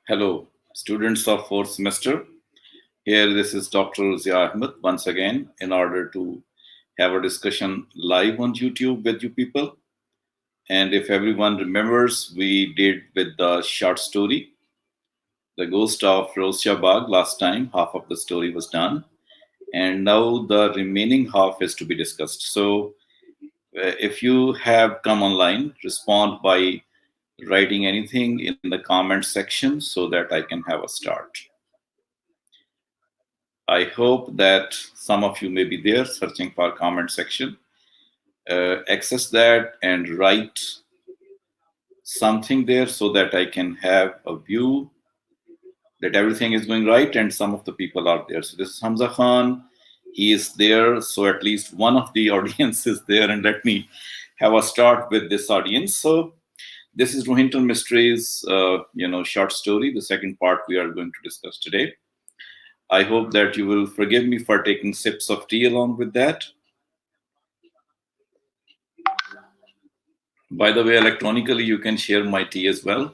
Hello, students of fourth semester. Here, this is Dr. Ahmed once again in order to have a discussion live on YouTube with you people. And if everyone remembers, we did with the short story, The Ghost of Ferozshah Bagh last time. Half of the story was done. And now the remaining half is to be discussed. So if you have come online, respond by writing anything in the comment section so that I can have a start. I hope that some of you may be there searching for comment section. Access that and write something there so that I can have a view that everything is going right and some of the people are there. So this is Hamza Khan. He is there. So at least one of the audience is there. And let me have a start with this audience. So this is Rohinton Mistry's short story, the second part we are going to discuss today. I hope that you will forgive me for taking sips of tea along with that. By the way, electronically, you can share my tea as well.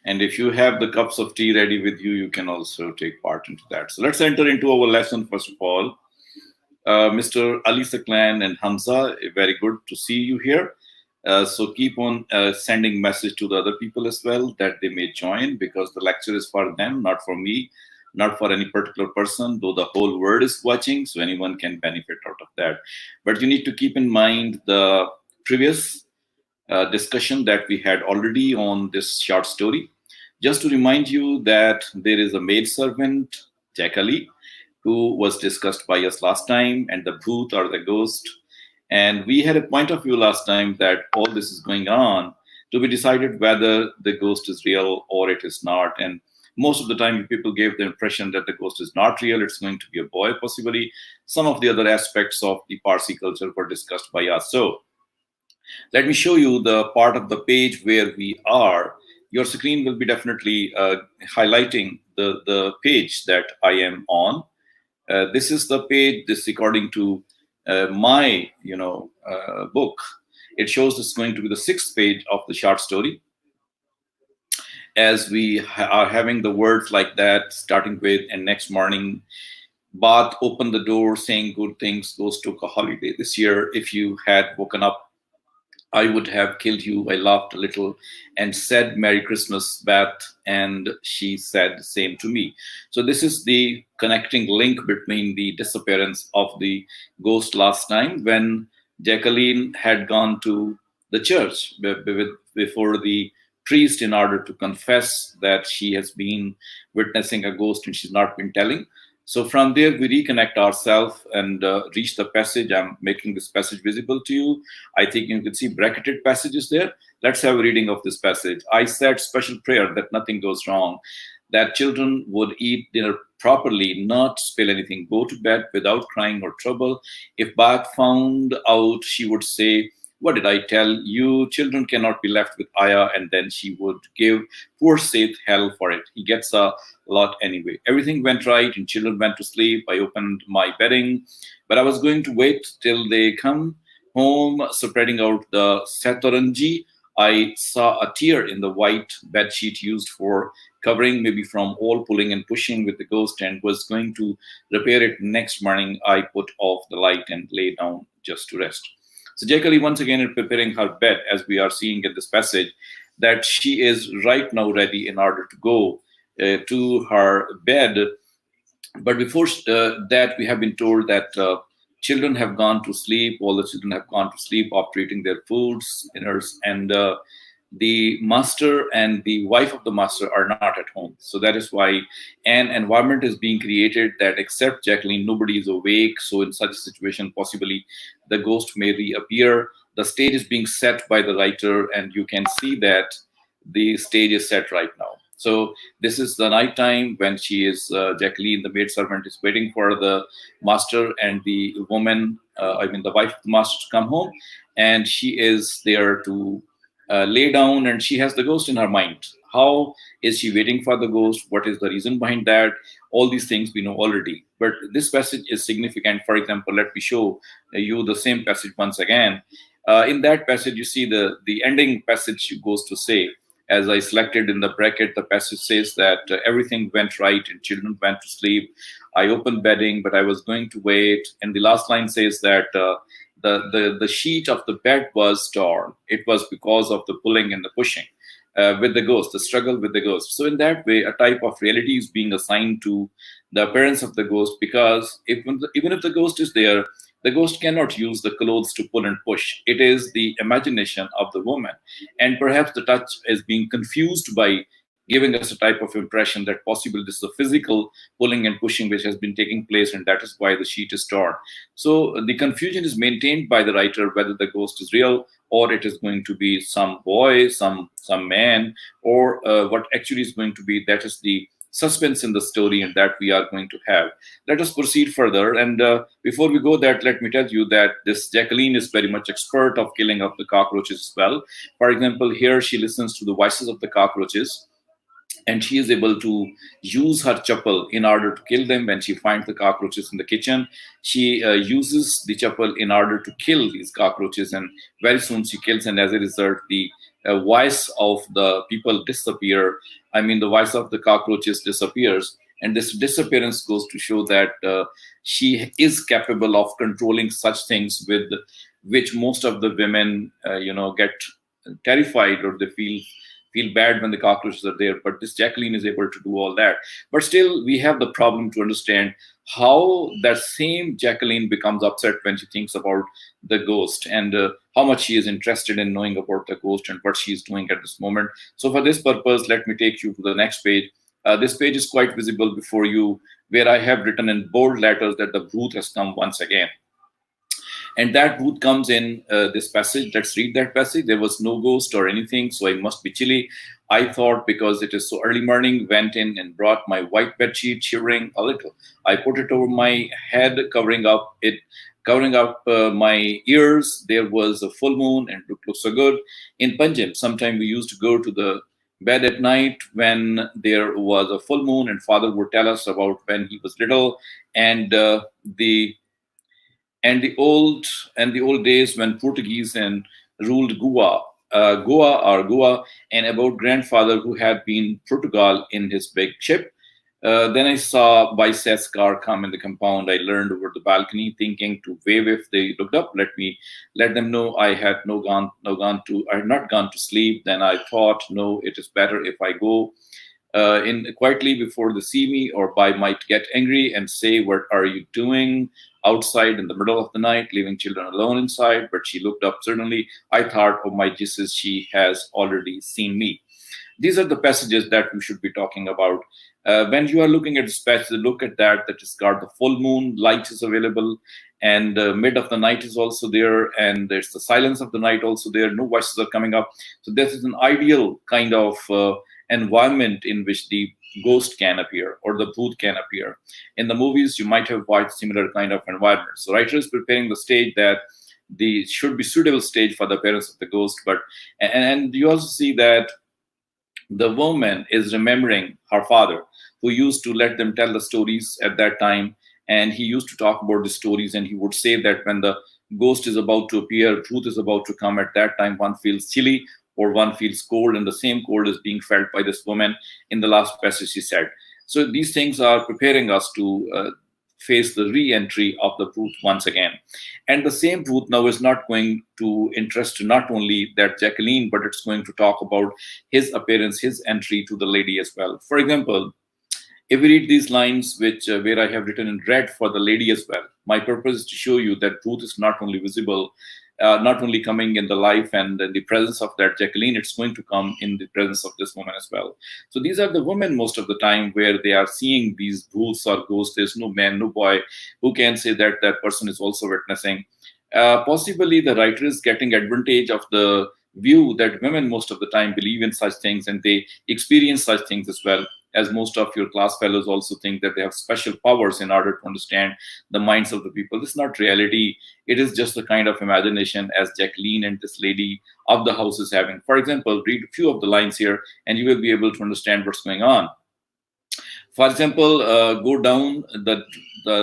And if you have the cups of tea ready with you, you can also take part into that. So let's enter into our lesson, first of all. Mr. Ali Saklan and Hamza, very good to see you here. So keep on sending message to the other people as well that they may join, because the lecture is for them, not for me, not for any particular person, though the whole world is watching, so anyone can benefit out of that. But you need to keep in mind the previous discussion that we had already on this short story. Just to remind you that there is a maidservant, Jackie, who was discussed by us last time, and the bhoot or the ghost. And we had a point of view last time that all this is going on to be decided whether the ghost is real or it is not. And most of the time, people gave the impression that the ghost is not real. It's going to be a boy, possibly. Some of the other aspects of the Parsee culture were discussed by us. So let me show you the part of the page where we are. Your screen will be definitely highlighting the page that I am on. This is the page. This, according to my book, it shows this is going to be the 6th page of the short story. As we are having the words like that, starting with, and next morning, Bath opened the door saying good things, Ghost took a holiday this year. If you had woken up, I would have killed you. I laughed a little and said, Merry Christmas, Beth. And she said the same to me. So this is the connecting link between the disappearance of the ghost last time, when Jacqueline had gone to the church before the priest in order to confess that she has been witnessing a ghost and she's not been telling. So from there, we reconnect ourselves and reach the passage. I'm making this passage visible to you. I think you can see bracketed passages there. Let's have a reading of this passage. I said special prayer that nothing goes wrong, that children would eat dinner properly, not spill anything, go to bed without crying or trouble. If Bach found out, she would say, what did I tell you? Children cannot be left with Aya, and then she would give poor Seth hell for it. He gets a lot anyway. Everything went right, and children went to sleep. I opened my bedding, but I was going to wait till they come home. Spreading out the satarangi, I saw a tear in the white bed sheet used for covering, maybe from all pulling and pushing with the ghost, and was going to repair it. Next morning, I put off the light and lay down just to rest. So Jacqueline once again is preparing her bed, as we are seeing in this passage, that she is right now ready in order to go to her bed. But before that, we have been told that children have gone to sleep. All the children have gone to sleep after eating their foods, dinners, and the master and the wife of the master are not at home. So that is why an environment is being created that, except Jacqueline, nobody is awake. So in such a situation, possibly the ghost may reappear. The stage is being set by the writer, and you can see that the stage is set right now. So this is the night time when she is, Jacqueline, the maidservant, is waiting for the master and the woman, the wife of the master, to come home. And she is there to lay down, and she has the ghost in her mind. How is she waiting for the ghost? What is the reason behind that? All these things we know already. But this passage is significant. For example, let me show you the same passage once again. In that passage, you see the ending passage goes to say, As I selected in the bracket, the passage says that everything went right and children went to sleep. I opened bedding, but I was going to wait. And the last line says that the sheet of the bed was torn. It was because of the pulling and the pushing with the ghost, the struggle with the ghost. So in that way, a type of reality is being assigned to the appearance of the ghost, because even if the ghost is there, the ghost cannot use the clothes to pull and push. It is the imagination of the woman. And perhaps the touch is being confused by giving us a type of impression that possibly this is a physical pulling and pushing which has been taking place, and that is why the sheet is torn. So the confusion is maintained by the writer whether the ghost is real, or it is going to be some boy, some man, or what actually is going to be. That is the suspense in the story, and that we are going to have. Let us proceed further. And before we go that, let me tell you that this Jacqueline is very much expert of killing of the cockroaches as well. For example, here she listens to the voices of the cockroaches, and she is able to use her chappal in order to kill them. When she finds the cockroaches in the kitchen, she uses the chappal in order to kill these cockroaches, and very soon she kills, and as a result the voice of the people disappear. I mean, the voice of the cockroaches disappears, and this disappearance goes to show that she is capable of controlling such things with which most of the women get terrified, or they feel bad when the cockroaches are there. But this Jacqueline is able to do all that. But still, we have the problem to understand how that same Jacqueline becomes upset when she thinks about the ghost, and how much she is interested in knowing about the ghost and what she is doing at this moment. So for this purpose, let me take you to the next page. This page is quite visible before you, where I have written in bold letters that the bhoot has come once again. And that bhoot comes in this passage. Let's read that passage. There was no ghost or anything, so I must be chilly. I thought, because it is so early morning, went in and brought my white bedsheet, shivering a little. I put it over my head, covering up my ears. There was a full moon, and it looked so good. In Punjab, sometime we used to go to the bed at night when there was a full moon, and father would tell us about when he was little, and the old days when Portuguese and ruled Goa, and about grandfather who had been Portugal in his big ship. Then I saw Bice's car come in the compound. I leaned over the balcony, thinking to wave if they looked up. Let them know I had I had not gone to sleep. Then I thought, no, it is better if I go in quietly before they see me, or I might get angry and say, "What are you doing outside in the middle of the night, leaving children alone inside?" But she looked up suddenly. I thought, oh my Jesus, she has already seen me. These are the passages that we should be talking about. When you are looking at this passage, look at that. That is called the full moon. Light is available, and mid of the night is also there, and there's the silence of the night also there. No voices are coming up. So this is an ideal kind of environment in which the ghost can appear, or the bhoot can appear. In the movies, you might have watched similar kind of environment. So writer is preparing the stage that the should be suitable stage for the appearance of the ghost. But and you also see that the woman is remembering her father, who used to let them tell the stories at that time, and he used to talk about the stories, and he would say that when the ghost is about to appear, truth is about to come, at that time one feels chilly or one feels cold, and the same cold is being felt by this woman in the last passage, she said. So these things are preparing us to face the re-entry of the bhoot once again. And the same bhoot now is not going to interest not only that Jacqueline, but it's going to talk about his appearance, his entry to the lady as well. For example, if we read these lines, which where I have written in red for the lady as well, my purpose is to show you that bhoot is not only visible, not only coming in the life and the presence of that Jacqueline, it's going to come in the presence of this woman as well. So these are the women most of the time where they are seeing these bhoots or ghosts. There's no man, no boy who can say that that person is also witnessing. Possibly the writer is getting advantage of the view that women most of the time believe in such things, and they experience such things as well, as most of your class fellows also think that they have special powers in order to understand the minds of the people. This is not reality. It is just a kind of imagination as Jacqueline and this lady of the house is having. For example, read a few of the lines here and you will be able to understand what's going on. For example, go down the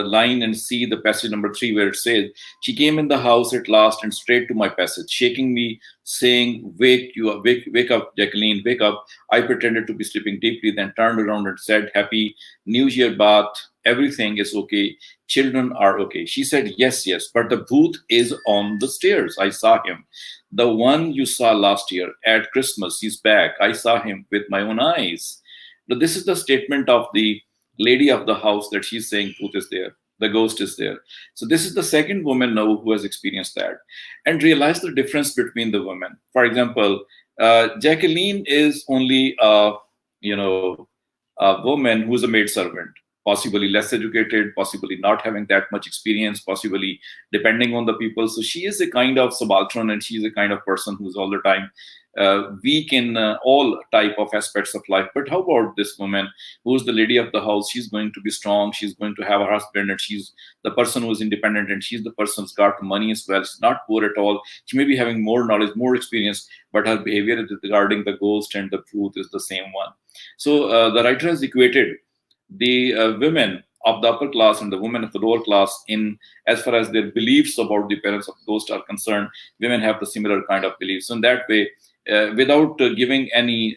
line and see the passage number 3 where it says, "She came in the house at last and straight to my passage, shaking me, saying, 'Wake you up, wake up, Jacqueline, wake up.' I pretended to be sleeping deeply, then turned around and said, 'Happy New Year, Bath. Everything is okay. Children are okay.' She said, 'Yes, yes, but the booth is on the stairs. I saw him. The one you saw last year at Christmas. He's back. I saw him with my own eyes.'" Now, this is the statement of the lady of the house that she's saying truth is there, the ghost is there. So this is the second woman now who has experienced that and realized the difference between the women. For example, Jacqueline is only a woman who is a maid servant, possibly less educated, possibly not having that much experience, possibly depending on the people. So she is a kind of subaltern, and she is a kind of person who's all the time weak in all type of aspects of life. But how about this woman who is the lady of the house? She's going to be strong. She's going to have her husband, and she's the person who is independent, and she's the person who's got money as well. She's not poor at all. She may be having more knowledge, more experience, but her behavior regarding the ghost and the truth is the same one. So the writer has equated the women of the upper class and the women of the lower class in as far as their beliefs about the appearance of ghost are concerned. Women have the similar kind of beliefs. So in that way, without giving any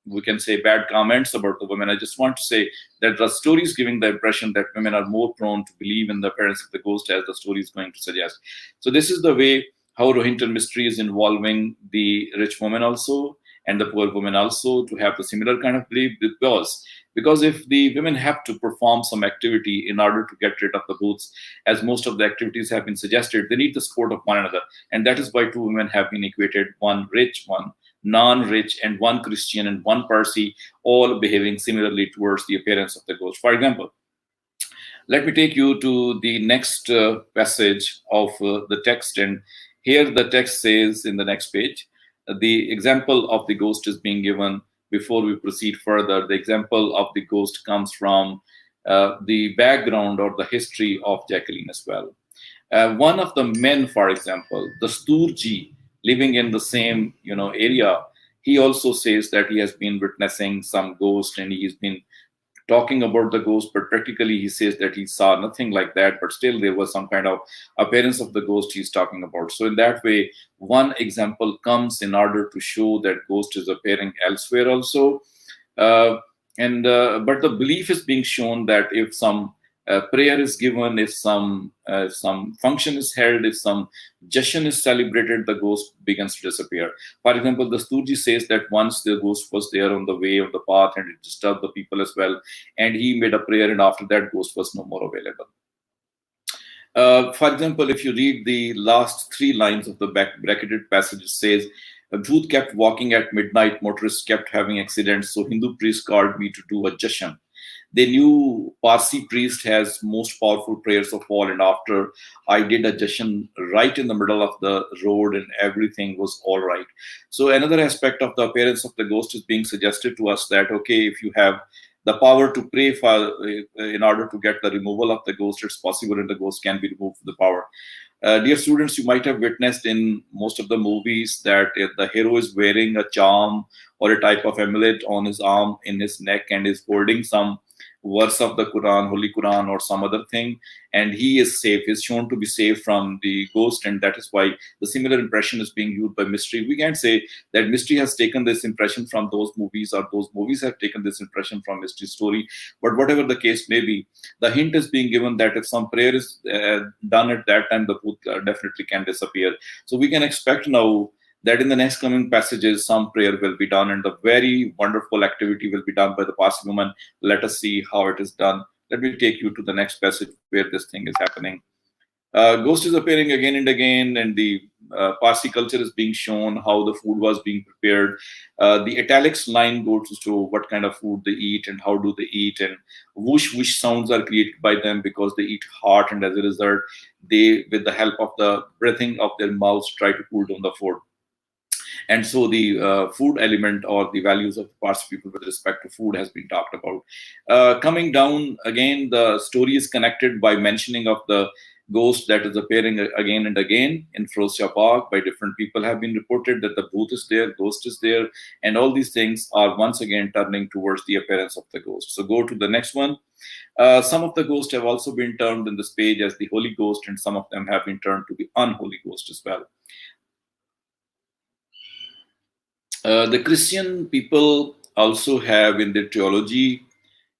we can say bad comments about the women, I just want to say that the story is giving the impression that women are more prone to believe in the appearance of the ghost, as the story is going to suggest. So this is the way how Rohinton Mistry is involving the rich woman also and the poor woman also to have the similar kind of belief, because if the women have to perform some activity in order to get rid of the booths, as most of the activities have been suggested, they need the support of one another. And that is why two women have been equated, one rich, one non-rich, and one Christian and one Parsee, all behaving similarly towards the appearance of the ghost. For example, let me take you to the next passage of the text. And here the text says in the next page, the example of the ghost is being given. Before we proceed further, the example of the ghost comes from the background or the history of Jacqueline as well. One of the men, for example, the Sturji, living in the same area, he also says that he has been witnessing some ghost, and he's been talking about the ghost, but practically he says that he saw nothing like that, but still there was some kind of appearance of the ghost he's talking about. So in that way, one example comes in order to show that ghost is appearing elsewhere also. But the belief is being shown that if some prayer is given, if some function is held, if some jashan is celebrated, the ghost begins to disappear. For example, the Sturji says that once the ghost was there on the way of the path and it disturbed the people as well, and he made a prayer, and after that, ghost was no more available. For example, if you read the last 3 lines of the bracketed passage, it says, "Bhoot kept walking at midnight, motorists kept having accidents, so Hindu priest called me to do a jashan." They knew Parsee priest has most powerful prayers of all, and after I did a jashan right in the middle of the road, and everything was all right. So another aspect of the appearance of the ghost is being suggested to us that, okay, if you have the power to pray for in order to get the removal of the ghost, it's possible, and the ghost can be removed with the power. Dear students, you might have witnessed in most of the movies that the hero is wearing a charm or a type of amulet on his arm, in his neck, and is holding some verse of the Quran, Holy Quran, or some other thing, and he is safe, is shown to be safe from the ghost, and that is why the similar impression is being used by Mistry. We can't say that Mistry has taken this impression from those movies, or those movies have taken this impression from Mistry's story, but whatever the case may be, the hint is being given that if some prayer is done at that time, the booth definitely can disappear. So we can expect now that in the next coming passages, some prayer will be done, and the very wonderful activity will be done by the Parsee woman. Let us see how it is done. Let me take you to the next passage where this thing is happening. Ghost is appearing again and again, and the Parsee culture is being shown, how the food was being prepared. The italics line goes to show what kind of food they eat and how do they eat, and whoosh whoosh sounds are created by them because they eat hot, and as a result, they, with the help of the breathing of their mouths, try to cool down the food. And so the food element or the values of the Parsee people with respect to food has been talked about. Coming down again, the story is connected by mentioning of the ghost that is appearing again and again in Ferozshah Bagh by different people have been reported that the bhoot is there, ghost is there, and all these things are once again turning towards the appearance of the ghost. So go to the next one. Some of the ghosts have also been termed in this page as the holy ghost, and some of them have been termed to be unholy ghost as well. The Christian people also have in their theology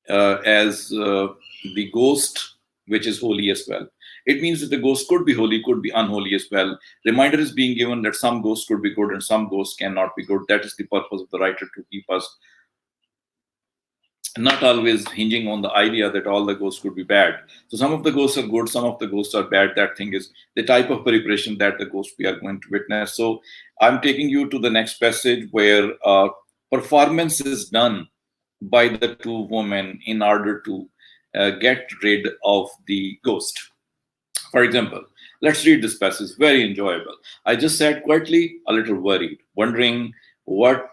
as the ghost, which is holy as well. It means that the ghost could be holy, could be unholy as well. Reminder is being given that some ghosts could be good and some ghosts cannot be good. That is the purpose of the writer, to keep us not always hinging on the idea that all the ghosts could be bad. So some of the ghosts are good, some of the ghosts are bad. That thing is the type of preparation that the ghost we are going to witness. So I'm taking you to the next passage where performance is done by the two women in order to get rid of the ghost. For example, let's read this passage, very enjoyable. I just sat quietly, a little worried, wondering what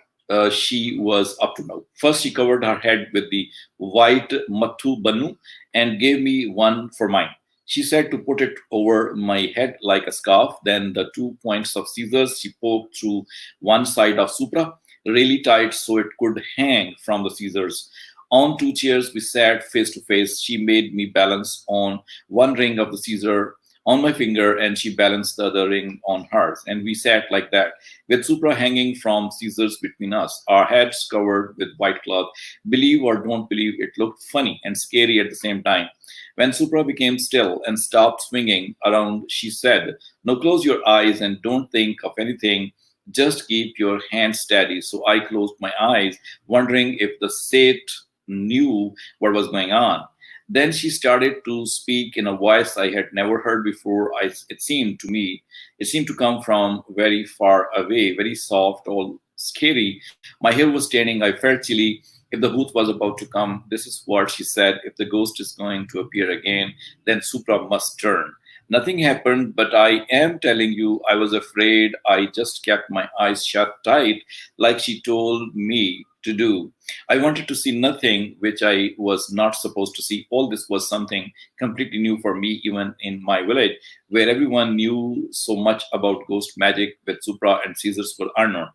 she was up to now. First, she covered her head with the white mathu banu and gave me one for mine. She said to put it over my head like a scarf. Then the 2 points of scissors she poked through one side of Supra, really tight so it could hang from the scissors. On 2 chairs we sat face to face. She made me balance on one ring of the scissor on my finger, and she balanced the other ring on hers. And we sat like that, with Supra hanging from scissors between us, our heads covered with white cloth. Believe or don't believe, it looked funny and scary at the same time. When Supra became still and stopped swinging around, she said, "Now close your eyes and don't think of anything. Just keep your hands steady." So I closed my eyes, wondering if the Sate knew what was going on. Then she started to speak in a voice I had never heard before. It seemed to me, it seemed to come from very far away, very soft, all scary. My hair was standing. I felt chilly. If the booth was about to come, this is what she said: "If the ghost is going to appear again, then Supra must turn." Nothing happened, but I am telling you, I was afraid. I just kept my eyes shut tight, like she told me to do. I wanted to see nothing which I was not supposed to see. All this was something completely new for me, even in my village, where everyone knew so much about ghost magic with Supra and Caesars were unknown.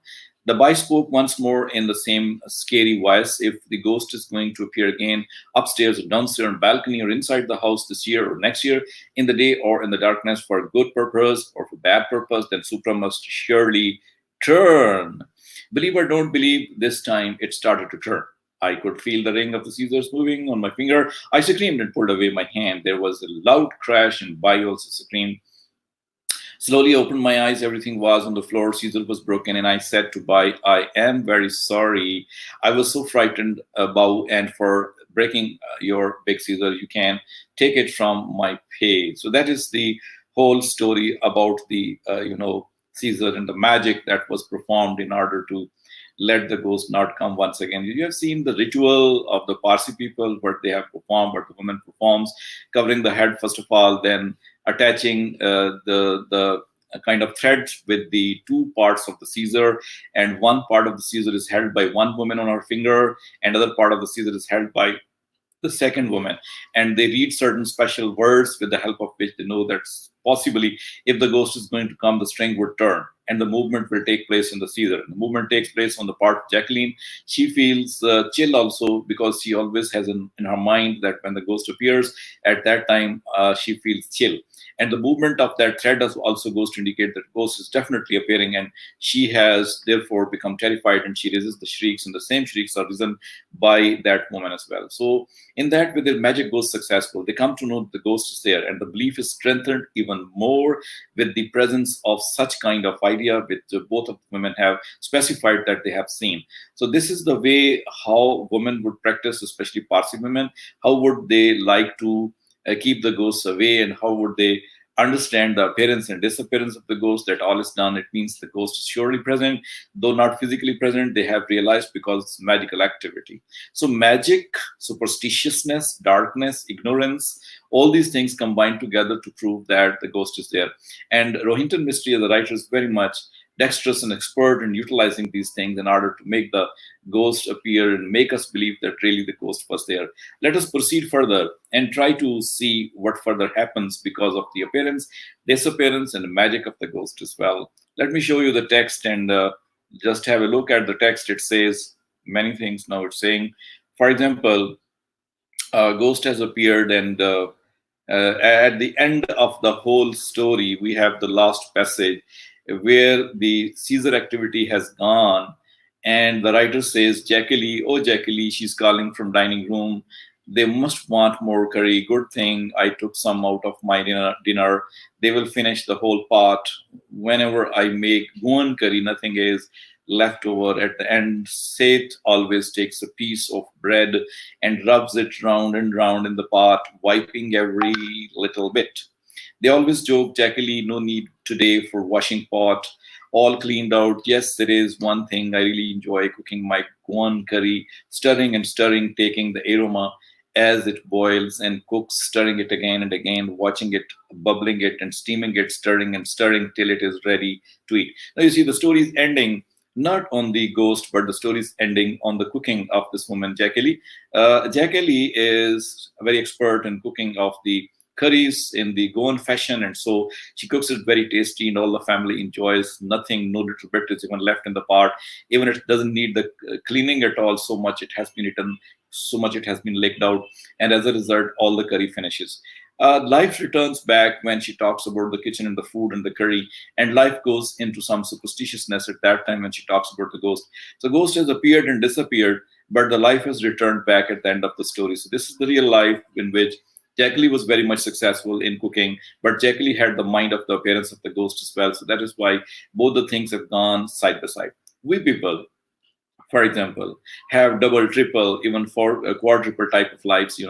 The boy spoke once more in the same scary voice: "If the ghost is going to appear again, upstairs or downstairs, on balcony or inside the house this year or next year, in the day or in the darkness, for a good purpose or for bad purpose, then Supra must surely turn." Believe or don't believe, this time it started to turn. I could feel the ring of the scissors moving on my finger. I screamed and pulled away my hand. There was a loud crash, and Bai also screamed. Slowly opened my eyes. Everything was on the floor. Caesar was broken, and I said to Bai, "I am very sorry. I was so frightened, Bao, and for breaking your big Caesar, you can take it from my pay." So that is the whole story about the, Caesar and the magic that was performed in order to let the ghost not come once again. You have seen the ritual of the Parsee people, what they have performed, what the woman performs, covering the head first of all, then attaching the kind of thread with the 2 parts of the Caesar, and one part of the Caesar is held by one woman on her finger, and other part of the Caesar is held by the second woman, and they read certain special words with the help of which they know that possibly if the ghost is going to come, the string would turn and the movement will take place in the Caesar. The movement takes place on the part of Jacqueline. She feels chill also, because she always has in her mind that when the ghost appears, at that time she feels chill. And the movement of that thread also goes to indicate that ghost is definitely appearing, and she has therefore become terrified, and she raises the shrieks, and the same shrieks are risen by that woman as well. So in that way, their magic goes successful. They come to know that the ghost is there, and the belief is strengthened even more with the presence of such kind of idea, which both of the women have specified that they have seen. So this is the way how women would practice, especially Parsi women. How would they like to keep the ghosts away, and how would they understand the appearance and disappearance of the ghost? That all is done. It means the ghost is surely present, though not physically present. They have realized because it's magical activity. So magic, superstitiousness, darkness, ignorance, all these things combine together to prove that the ghost is there. And Rohinton Mistry, as a writer, is very much dexterous and expert in utilizing these things in order to make the ghost appear and make us believe that really the ghost was there. Let us proceed further and try to see what further happens because of the appearance, disappearance, and the magic of the ghost as well. Let me show you the text and just have a look at the text. It says many things now. It's saying, for example, ghost has appeared, and at the end of the whole story, we have the last passage where the Caesar activity has gone, and the writer says, Jackie, oh Jackie, she's calling from dining room. They must want more curry. Good thing I took some out of my dinner. They will finish the whole pot. Whenever I make Goan curry, nothing is left over at the end. Seth always takes a piece of bread and rubs it round and round in the pot, wiping every little bit. They always joke, Jackie, no need today for washing pot, all cleaned out. Yes, there is one thing I really enjoy cooking my Goan curry, stirring and stirring, taking the aroma as it boils and cooks, stirring it again and again, watching it, bubbling it, and steaming it, stirring and stirring till it is ready to eat. Now you see the story is ending not on the ghost, but the story is ending on the cooking of this woman, Jackie. Jackie is very expert in cooking of the curries in the Goan fashion, and so she cooks it very tasty, and all the family enjoys. Nothing, no little bit is even left in the pot. Even it doesn't need the cleaning at all. So much it has been eaten, so much it has been licked out, and as a result, all the curry finishes. Life returns back when she talks about the kitchen and the food and the curry, and life goes into some superstitiousness at that time when she talks about the ghost. So, ghost has appeared and disappeared, but the life has returned back at the end of the story. So, this is the real life in which Jackie was very much successful in cooking, but Jackie had the mind of the appearance of the ghost as well. So, that is why both the things have gone side by side. We people, for example, have double, triple, even for a quadruple type of lives.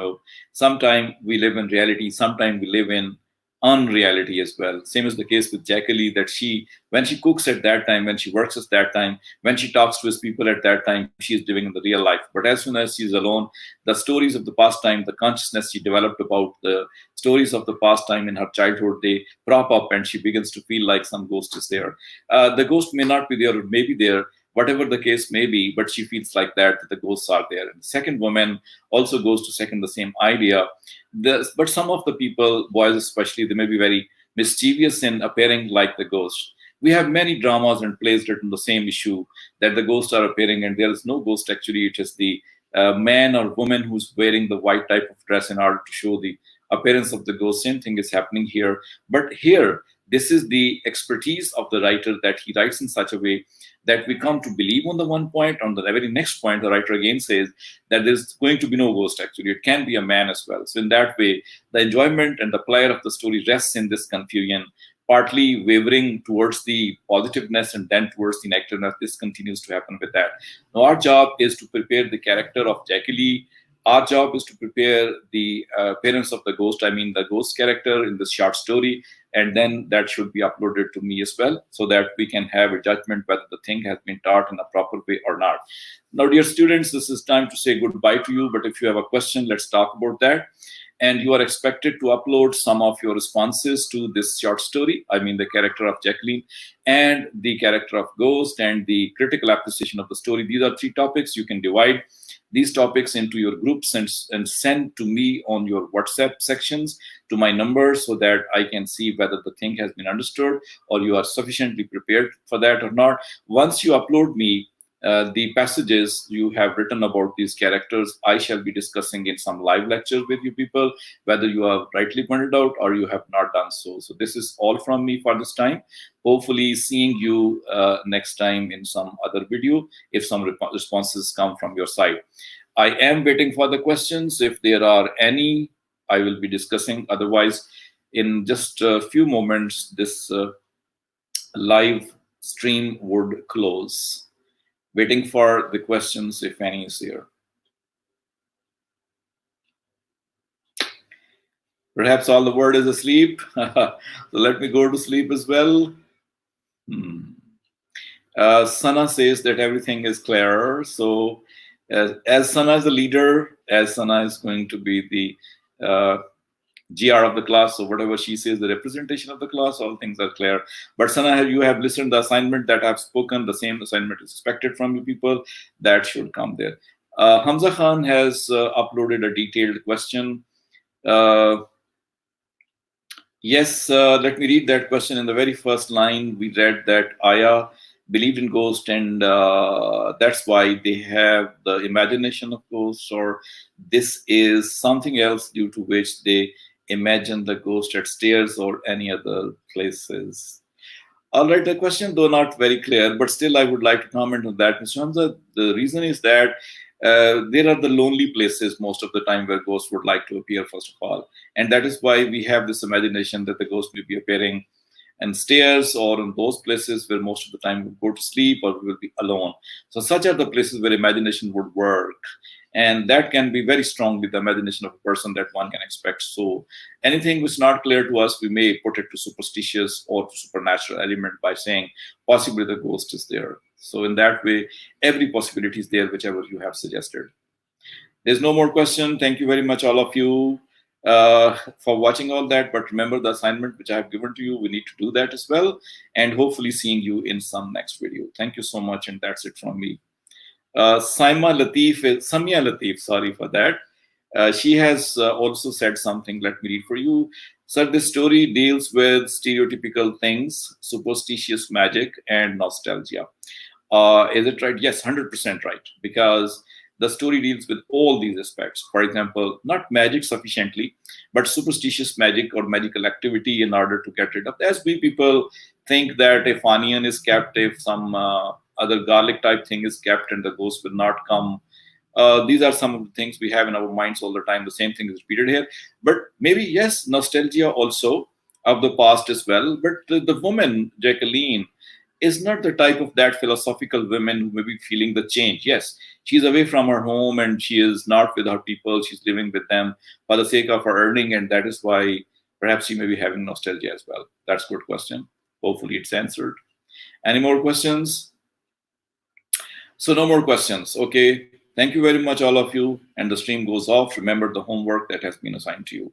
Sometime we live in reality, sometime we live in unreality as well. Same is the case with Jackie, that when she cooks at that time, when she works at that time, when she talks to his people at that time, she is living in the real life. But as soon as she's alone, the stories of the past time, the consciousness she developed about the stories of the past time in her childhood, they prop up, and she begins to feel like some ghost is there. The ghost may not be there, or may be there, whatever the case may be, but she feels like that the ghosts are there. And the second woman also goes to second the same idea. But some of the people, boys especially, they may be very mischievous in appearing like the ghost. We have many dramas and plays written the same issue, that the ghosts are appearing and there is no ghost actually. It is the man or woman who's wearing the white type of dress in order to show the appearance of the ghost. Same thing is happening here. But here, this is the expertise of the writer, that he writes in such a way that we come to believe on the one point. On the very next point, the writer again says that there's going to be no ghost actually. It can be a man as well. So in that way, the enjoyment and the pleasure of the story rests in this confusion, partly wavering towards the positiveness and then towards the negativeness. This continues to happen with that. Now, our job is to prepare the character of Jackie Lee. Our job is to prepare the appearance of the ghost, I mean the ghost character in this short story, and then that should be uploaded to me as well, so that we can have a judgment whether the thing has been taught in a proper way or not. Now, dear students, this is time to say goodbye to you, but if you have a question, let's talk about that. And you are expected to upload some of your responses to this short story, I mean the character of Jacqueline and the character of Ghost and the critical appreciation of the story. These are 3 topics. You can divide these topics into your groups and send to me on your WhatsApp sections to my number, so that I can see whether the thing has been understood or you are sufficiently prepared for that or not. Once you upload me the passages you have written about these characters, I shall be discussing in some live lectures with you people, whether you have rightly pointed out or you have not done so. So this is all from me for this time. Hopefully seeing you next time in some other video, if some responses come from your side. I am waiting for the questions. If there are any, I will be discussing. Otherwise, in just a few moments, this live stream would close. Waiting for the questions, if any is here. Perhaps all the world is asleep. So let me go to sleep as well. Sana says that everything is clearer. So as Sana is the leader, as Sana is going to be the GR of the class. So whatever she says, the representation of the class, all things are clear. But Sana, you have listened the assignment that I've spoken. The same assignment is expected from you people. That should come there. Hamza Khan has uploaded a detailed question. Uh, Yes, let me read that question. In the very first line, we read that Aya believed in ghosts, and that's why they have the imagination of ghosts, or this is something else due to which they imagine the ghost at stairs or any other places. All right, the question, though not very clear, but still I would like to comment on that. Mr. Hamza, the reason is that there are the lonely places most of the time where ghosts would like to appear, first of all. And that is why we have this imagination that the ghost may be appearing and stairs or in those places where most of the time we go to sleep or we will be alone. So such are the places where imagination would work. And that can be very strongly the imagination of a person that one can expect. So anything which is not clear to us, we may put it to superstitious or to supernatural element by saying possibly the ghost is there. So in that way, every possibility is there, whichever you have suggested. There's no more question. Thank you very much, all of you, for watching all that. But remember the assignment which I have given to you. We need to do that as well. And hopefully seeing you in some next video. Thank you so much. And that's it from me. Samia Latif, sorry for that. She has also said something. Let me read for you. Sir, this story deals with stereotypical things, superstitious magic, and nostalgia. Is it right? Yes, 100% right. Because the story deals with all these aspects. For example, not magic sufficiently, but superstitious magic or magical activity in order to get rid of. As we people think that if onion is kept, if some other garlic type thing is kept and the ghost will not come. These are some of the things we have in our minds all the time. The same thing is repeated here. But maybe, yes, nostalgia also of the past as well. But the woman, Jacqueline, is not the type of that philosophical woman who may be feeling the change. Yes, she's away from her home and she is not with her people. She's living with them for the sake of her earning. And that is why perhaps she may be having nostalgia as well. That's a good question. Hopefully it's answered. Any more questions? So no more questions. Okay. Thank you very much, all of you. And the stream goes off. Remember the homework that has been assigned to you.